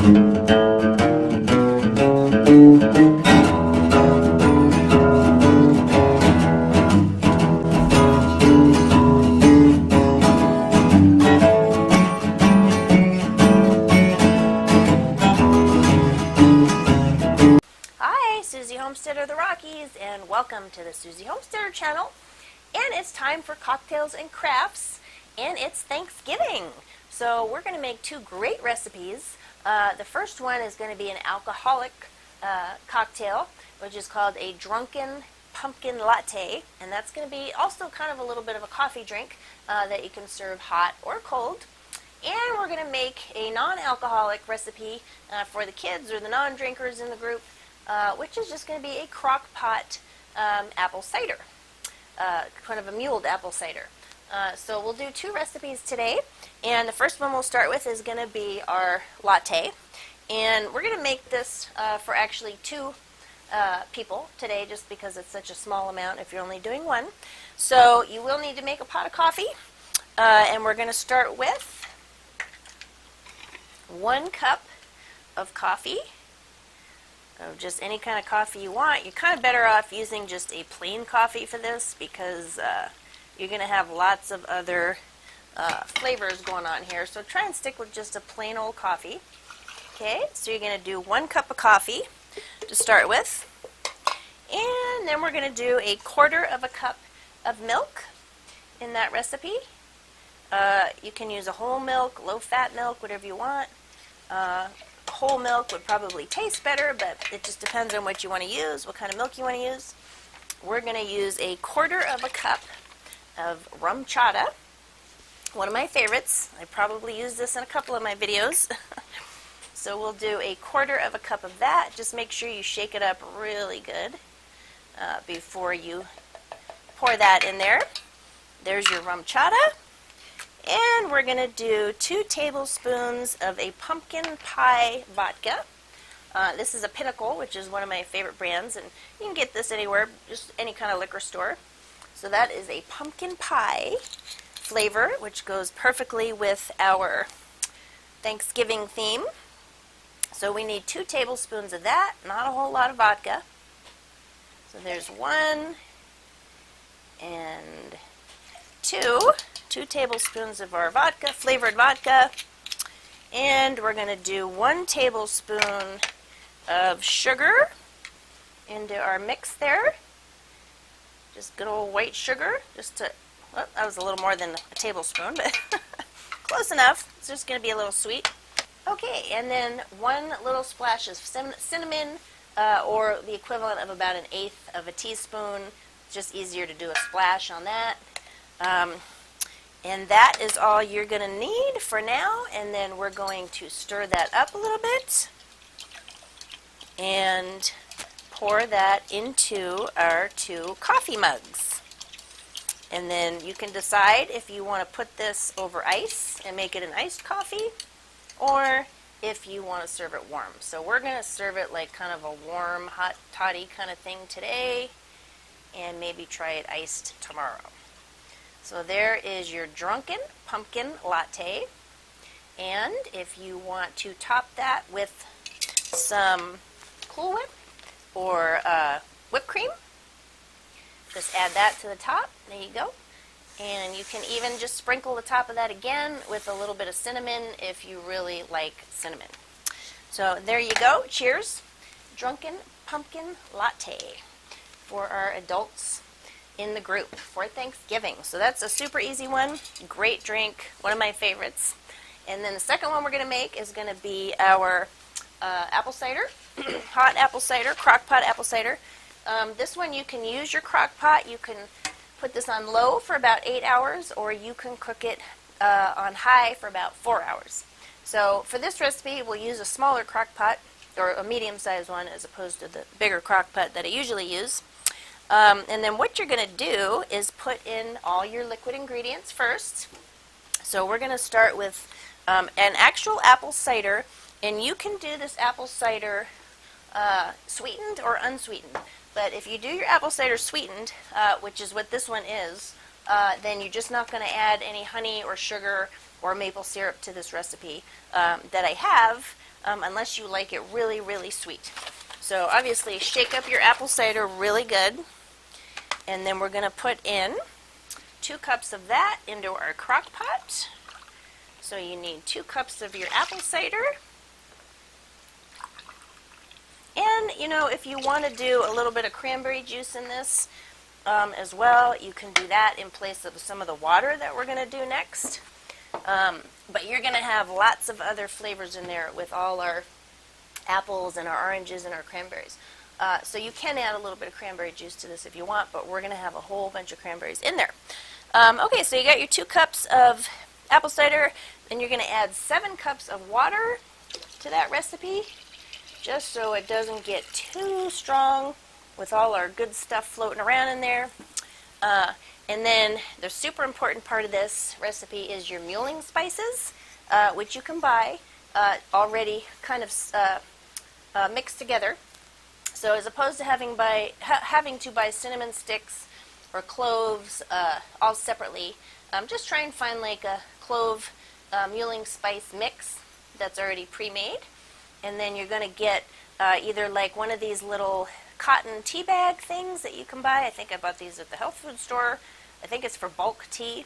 Homesteader of the Rockies, and welcome to the Susie Homesteader channel. And it's time for cocktails and crafts, and it's Thanksgiving. So we're going to make two great recipes. The first one is going to be an alcoholic cocktail, which is called a drunken pumpkin latte, and that's going to be also kind of a little bit of a coffee drink that you can serve hot or cold. And we're going to make a non-alcoholic recipe for the kids or the non-drinkers in the group, which is just going to be a crock pot apple cider, kind of a muled apple cider. So we'll do two recipes today, and the first one we'll start with is going to be our latte, and we're going to make this for actually two people today, just because it's such a small amount if you're only doing one. So you will need to make a pot of coffee, and we're going to start with 1 cup of coffee. Just any kind of coffee you want. You're kind of better off using just a plain coffee for this, because you're going to have lots of other flavors going on here. So try and stick with just a plain old coffee. Okay, so you're going to do 1 cup of coffee to start with. And then we're going to do 1/4 cup of milk in that recipe. You can use a whole milk, low-fat milk, whatever you want. Whole milk would probably taste better, but it just depends on what you want to use, what kind of milk you want to use. We're going to use 1/4 cup of rum chata, one of my favorites. I probably use this in a couple of my videos. So we'll do 1/4 cup of that. Just make sure you shake it up really good before you pour that in there. There's your rum chata. And we're going to do 2 tablespoons of a pumpkin pie vodka. This is a Pinnacle, which is one of my favorite brands, and you can get this anywhere, just any kind of liquor store. So that is a pumpkin pie flavor, which goes perfectly with our Thanksgiving theme. So we need 2 tablespoons of that, not a whole lot of vodka. So there's 1 and 2 tablespoons of our vodka, flavored vodka, and we're going to do 1 tablespoon of sugar into our mix there. Just good old white sugar, just to, well, that was a little more than a tablespoon, but close enough. It's just going to be a little sweet. Okay, and then 1 little splash of cinnamon, or the equivalent of about 1/8 of a teaspoon. It's just easier to do a splash on that. And that is all you're going to need for now, and then we're going to stir that up a little bit and pour that into our 2 coffee mugs. And then you can decide if you want to put this over ice and make it an iced coffee, or if you want to serve it warm. So we're going to serve it like kind of a warm, hot, toddy kind of thing today, and maybe try it iced tomorrow. So there is your drunken pumpkin latte, and if you want to top that with some Cool Whip or whipped cream, just add that to the top. There you go. And you can even just sprinkle the top of that again with a little bit of cinnamon if you really like cinnamon. So there you go. Cheers. Drunken pumpkin latte for our adults in the group for Thanksgiving. So that's a super easy one. Great drink. One of my favorites. And then the second one we're going to make is going to be our apple cider. Hot apple cider. Crock pot apple cider. This one you can use your crock pot. You can put this on low for about 8 hours, or you can cook it on high for about 4 hours. So for this recipe we'll use a smaller crock pot, or a medium-sized one, as opposed to the bigger crock pot that I usually use. And then what you're going to do is put in all your liquid ingredients first. So we're going to start with an actual apple cider, and you can do this apple cider sweetened or unsweetened. But if you do your apple cider sweetened, which is what this one is, then you're just not going to add any honey or sugar or maple syrup to this recipe that I have. unless you like it really, really sweet. So obviously shake up your apple cider really good, and then we're going to put in 2 cups of that into our crock pot. So you need 2 cups of your apple cider. And, you know, if you want to do a little bit of cranberry juice in this as well, you can do that in place of some of the water that we're going to do next. But you're going to have lots of other flavors in there with all our apples and our oranges and our cranberries. So you can add a little bit of cranberry juice to this if you want, but we're going to have a whole bunch of cranberries in there. Okay, so you got your 2 cups of apple cider, then you're going to add 7 cups of water to that recipe, just so it doesn't get too strong with all our good stuff floating around in there. And then the super important part of this recipe is your muling spices, which you can buy already kind of mixed together. So as opposed to having to buy cinnamon sticks or cloves all separately, just try and find like a clove muling spice mix that's already pre-made. And then you're going to get either like one of these little cotton tea bag things that you can buy. I think I bought these at the health food store. I think it's for bulk tea.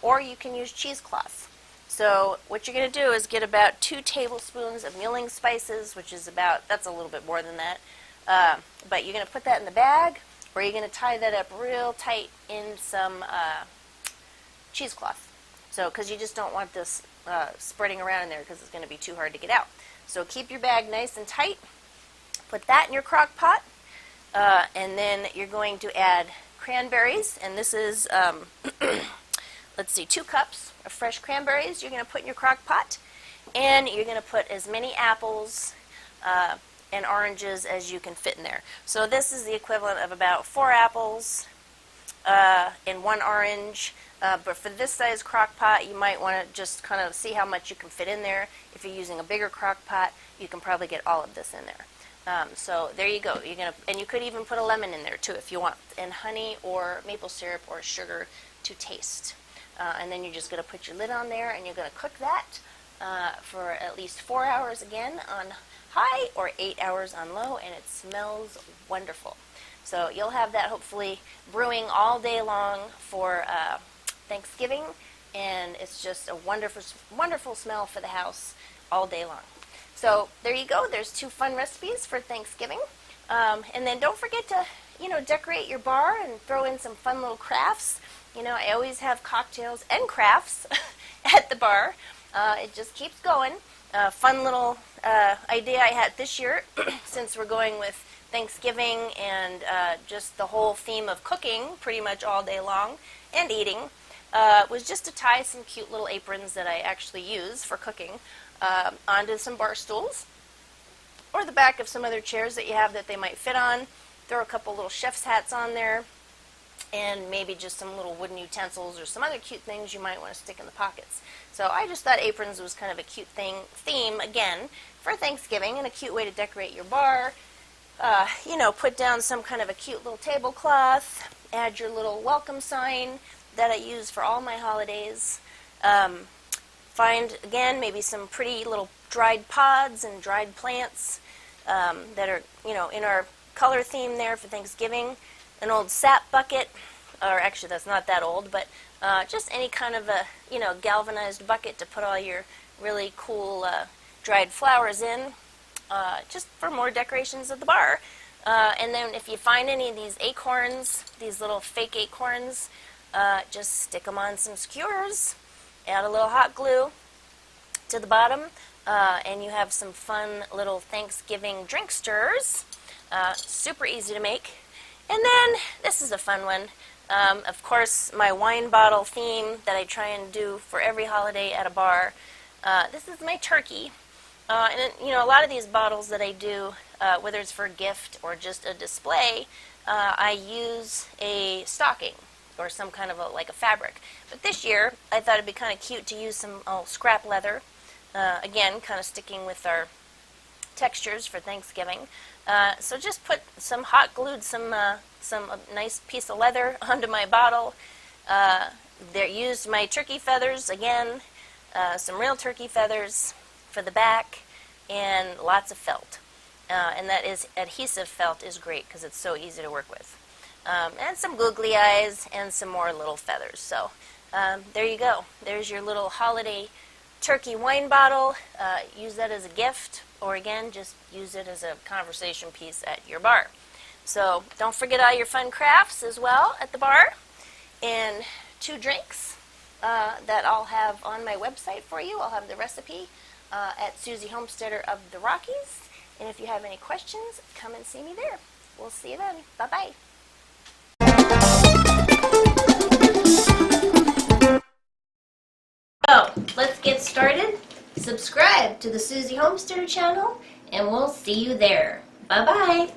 Or you can use cheesecloth. So what you're going to do is get about 2 tablespoons of muling spices, which is that's a little bit more than that. But you're going to put that in the bag, or you're going to tie that up real tight in some cheesecloth. So, because you just don't want this spreading around in there because it's going to be too hard to get out. So keep your bag nice and tight. Put that in your crock pot, and then you're going to add cranberries, and this is, let's see, 2 cups of fresh cranberries you're going to put in your crock pot, and you're going to put as many apples and oranges as you can fit in there. So this is the equivalent of about 4 apples and 1 orange, but for this size crock pot, you might want to just kind of see how much you can fit in there. If you're using a bigger crock pot, you can probably get all of this in there. So there you go. And you could even put a lemon in there too if you want, and honey or maple syrup or sugar to taste. And then you're just going to put your lid on there, and you're going to cook that for at least 4 hours again on high or 8 hours on low, and it smells wonderful. So you'll have that hopefully brewing all day long for Thanksgiving, and it's just a wonderful, wonderful smell for the house all day long. So there you go. There's 2 fun recipes for Thanksgiving. And then don't forget to, decorate your bar and throw in some fun little crafts. I always have cocktails and crafts at the bar. It just keeps going. Fun little idea I had this year, since we're going with Thanksgiving and just the whole theme of cooking pretty much all day long and eating, was just to tie some cute little aprons that I actually use for cooking onto some bar stools or the back of some other chairs that you have that they might fit on. Throw a couple little chef's hats on there, and maybe just some little wooden utensils or some other cute things you might want to stick in the pockets. So I just thought aprons was kind of a cute theme, again, for Thanksgiving, and a cute way to decorate your bar. Put down some kind of a cute little tablecloth, add your little welcome sign that I use for all my holidays. Find, again, maybe some pretty little dried pods and dried plants that are, in our color theme there for Thanksgiving. An old sap bucket, or actually that's not that old, but just any kind of a, galvanized bucket to put all your really cool dried flowers in, just for more decorations of the bar. And then if you find any of these acorns, these little fake acorns, just stick them on some skewers, add a little hot glue to the bottom, and you have some fun little Thanksgiving drink stirrers. Super easy to make. And then, this is a fun one. Of course, my wine bottle theme that I try and do for every holiday at a bar. This is my turkey. And, a lot of these bottles that I do, whether it's for a gift or just a display, I use a stocking or some kind of a fabric. But this year, I thought it'd be kind of cute to use some scrap leather. Again, kind of sticking with our textures for Thanksgiving. So just put some hot glued some nice piece of leather onto my bottle. There used my turkey feathers again, some real turkey feathers for the back. and lots of felt. And that is adhesive felt is great because it's so easy to work with. And some googly eyes and some more little feathers. So there you go. There's your little holiday turkey wine bottle. Use that as a gift, or again, just use it as a conversation piece at your bar. So don't forget all your fun crafts as well at the bar, and 2 drinks that I'll have on my website for you. I'll have the recipe at Susie Homesteader of the Rockies. And if you have any questions, come and see me there. We'll see you then. Bye-bye. So, let's get started. Subscribe to the Susie Homesteader channel, and we'll see you there. Bye-bye.